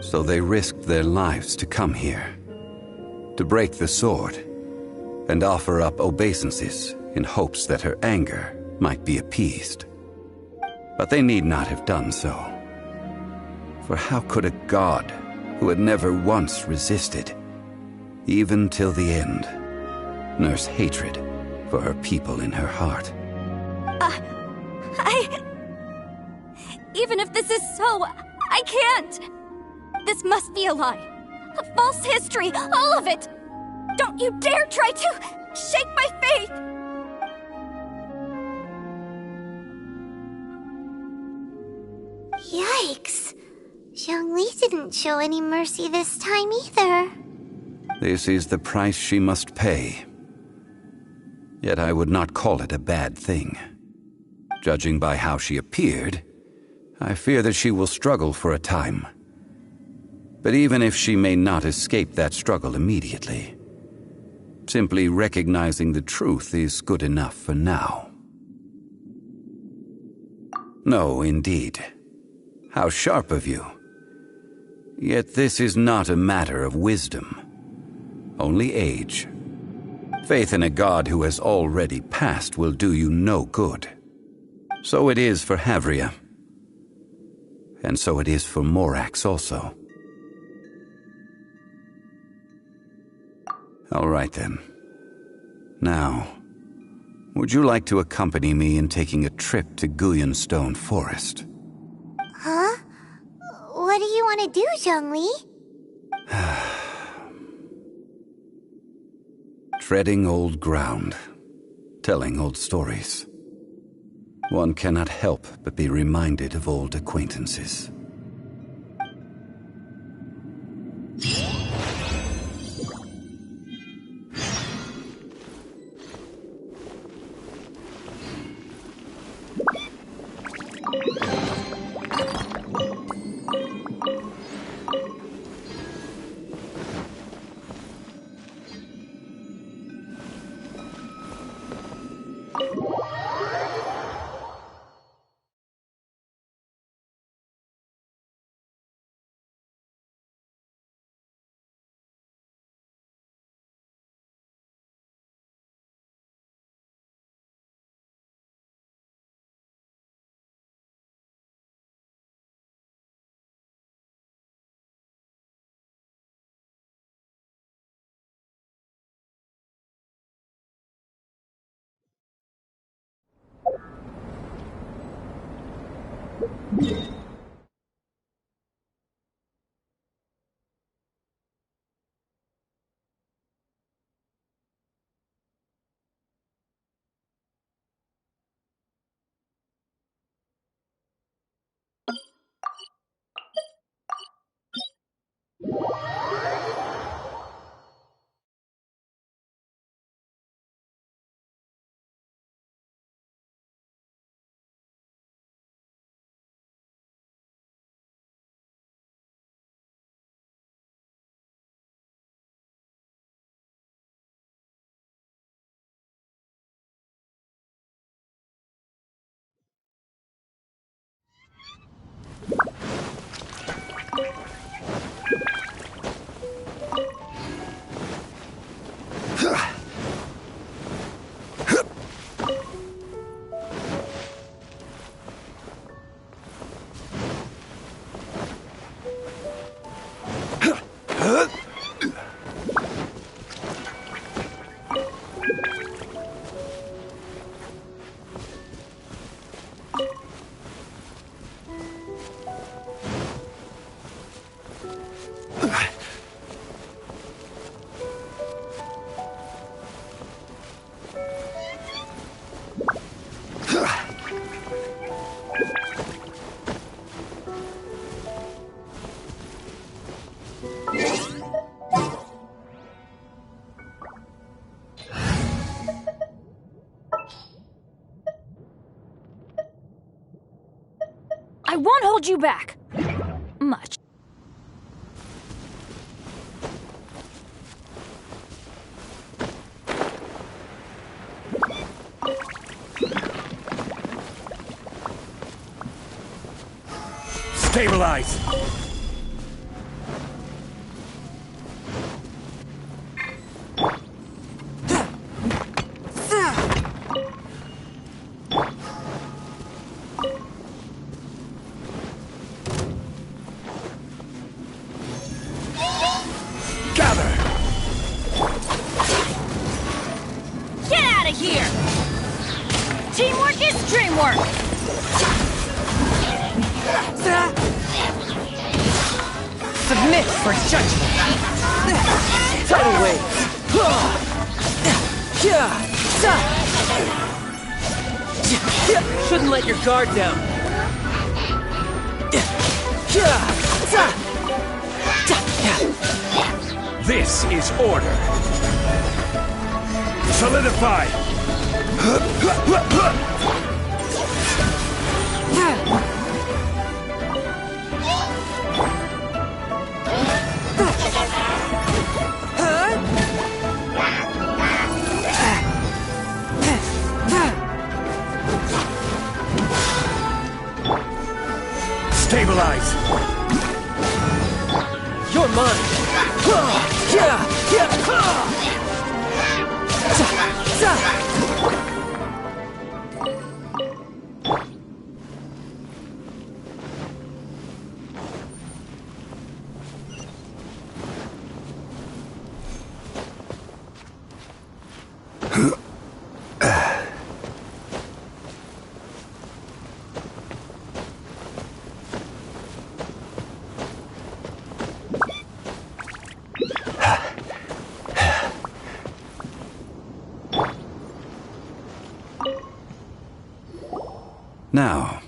Speaker 1: So they risked their lives to come here, to break the sword, and offer up obeisances in hopes that her anger might be appeased. But they need not have done so. For how could a god who had never once resisted, even till the end, nurse hatred for her people in her heart?
Speaker 5: Even if this is so, I can't! This must be a lie. A false history, all of it! Don't you dare try to shake my faith!
Speaker 3: Yikes. Zhongli didn't show any mercy this time either.
Speaker 1: This is the price she must pay. Yet I would not call it a bad thing. Judging by how she appeared, I fear that she will struggle for a time. But even if she may not escape that struggle immediately, simply recognizing the truth is good enough for now. No, indeed. How sharp of you. Yet this is not a matter of wisdom, only age. Faith in a god who has already passed will do you no good. So it is for Havria. And so it is for Morax also. All right then. Now, would you like to accompany me in taking a trip to Guyonstone Forest?
Speaker 3: Huh? What do you want to do, Zhongli?
Speaker 1: Treading old ground, telling old stories. One cannot help but be reminded of old acquaintances.
Speaker 6: I won't hold you back. Much.
Speaker 2: Stabilize!
Speaker 9: Submit for judgment. Tidal wave. Shouldn't let your guard down.
Speaker 2: This is order. Solidify! Stabilize!
Speaker 9: You're mine!
Speaker 1: Now,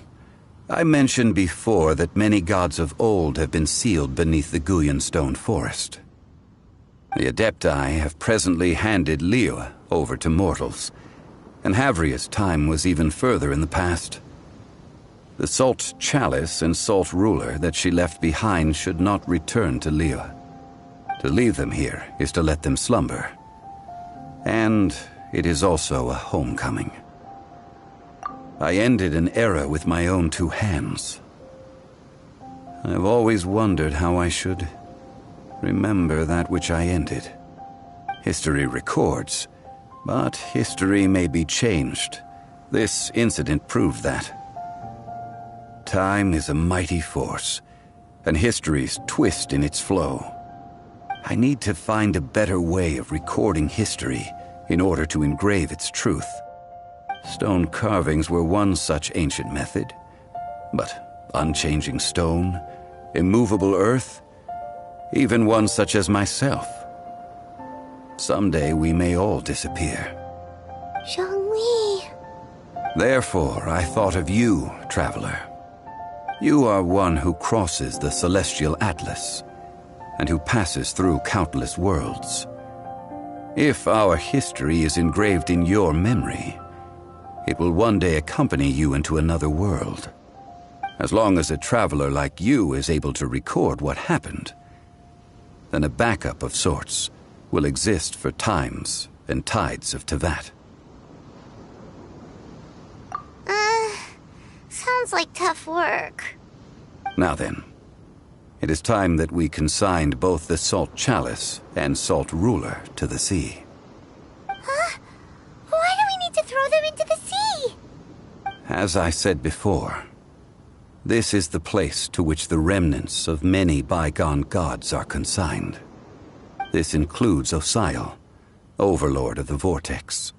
Speaker 1: I mentioned before that many gods of old have been sealed beneath the Guyan stone forest. The Adepti have presently handed Liyue over to mortals, and Havria's time was even further in the past. The Salt Chalice and Salt Ruler that she left behind should not return to Liyue. To leave them here is to let them slumber. And it is also a homecoming. I ended an era with my own two hands. I've always wondered how I should remember that which I ended. History records, but history may be changed. This incident proved that. Time is a mighty force, and history's twist in its flow. I need to find a better way of recording history in order to engrave its truth. Stone carvings were one such ancient method, but unchanging stone, immovable earth, even one such as myself. Someday we may all disappear.
Speaker 3: Zhongli.
Speaker 1: Therefore, I thought of you, traveler. You are one who crosses the celestial atlas, and who passes through countless worlds. If our history is engraved in your memory, it will one day accompany you into another world. As long as a traveler like you is able to record what happened, then a backup of sorts will exist for times and tides of Tevat.
Speaker 3: Sounds like tough work.
Speaker 1: Now then, it is time that we consigned both the Salt Chalice and Salt Ruler to the sea.
Speaker 3: Huh? Why do we need to throw them into the sea?
Speaker 1: As I said before, this is the place to which the remnants of many bygone gods are consigned. This includes Osial, Overlord of the Vortex,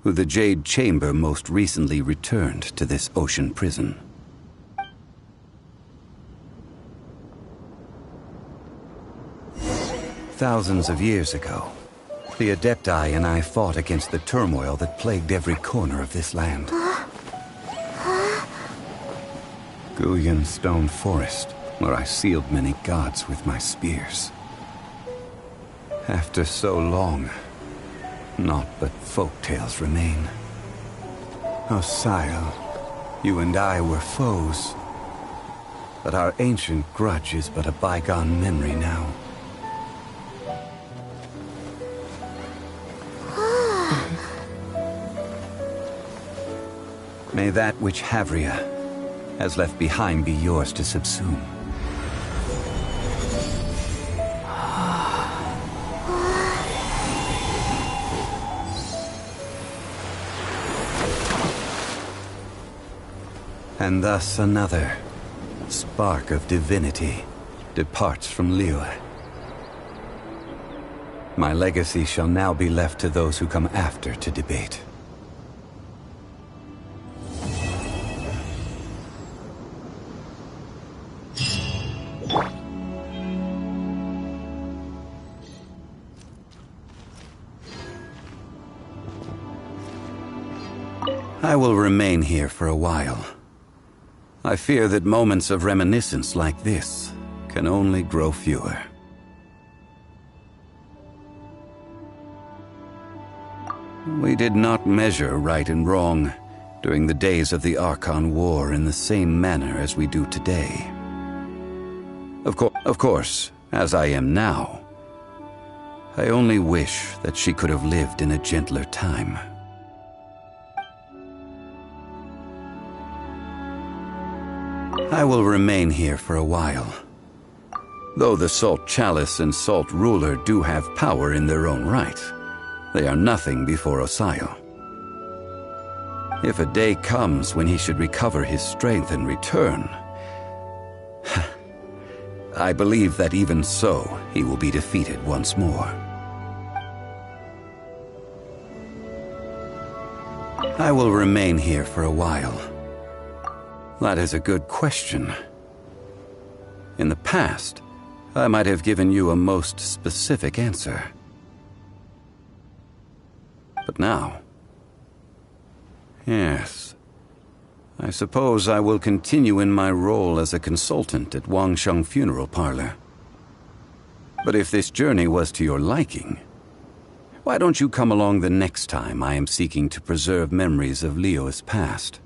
Speaker 1: who the Jade Chamber most recently returned to this ocean prison. Thousands of years ago, the Adepti and I fought against the turmoil that plagued every corner of this land. Guyan Stone Forest, where I sealed many gods with my spears. After so long, naught but folk tales remain. Osial, you and I were foes, but our ancient grudge is but a bygone memory now. May that which Havria has left behind be yours to subsume. And thus another spark of divinity departs from Liyue. My legacy shall now be left to those who come after to debate. I will remain here for a while. I fear that moments of reminiscence like this can only grow fewer. We did not measure right and wrong during the days of the Archon War in the same manner as we do today. Of course, as I am now, I only wish that she could have lived in a gentler time. I will remain here for a while. Though the Salt Chalice and Salt Ruler do have power in their own right, they are nothing before Osial. If a day comes when he should recover his strength and return, I believe that even so, he will be defeated once more. I will remain here for a while. That is a good question. In the past, I might have given you a most specific answer. But now... yes. I suppose I will continue in my role as a consultant at Wangsheng Funeral Parlor. But if this journey was to your liking, why don't you come along the next time I am seeking to preserve memories of Liyue's past?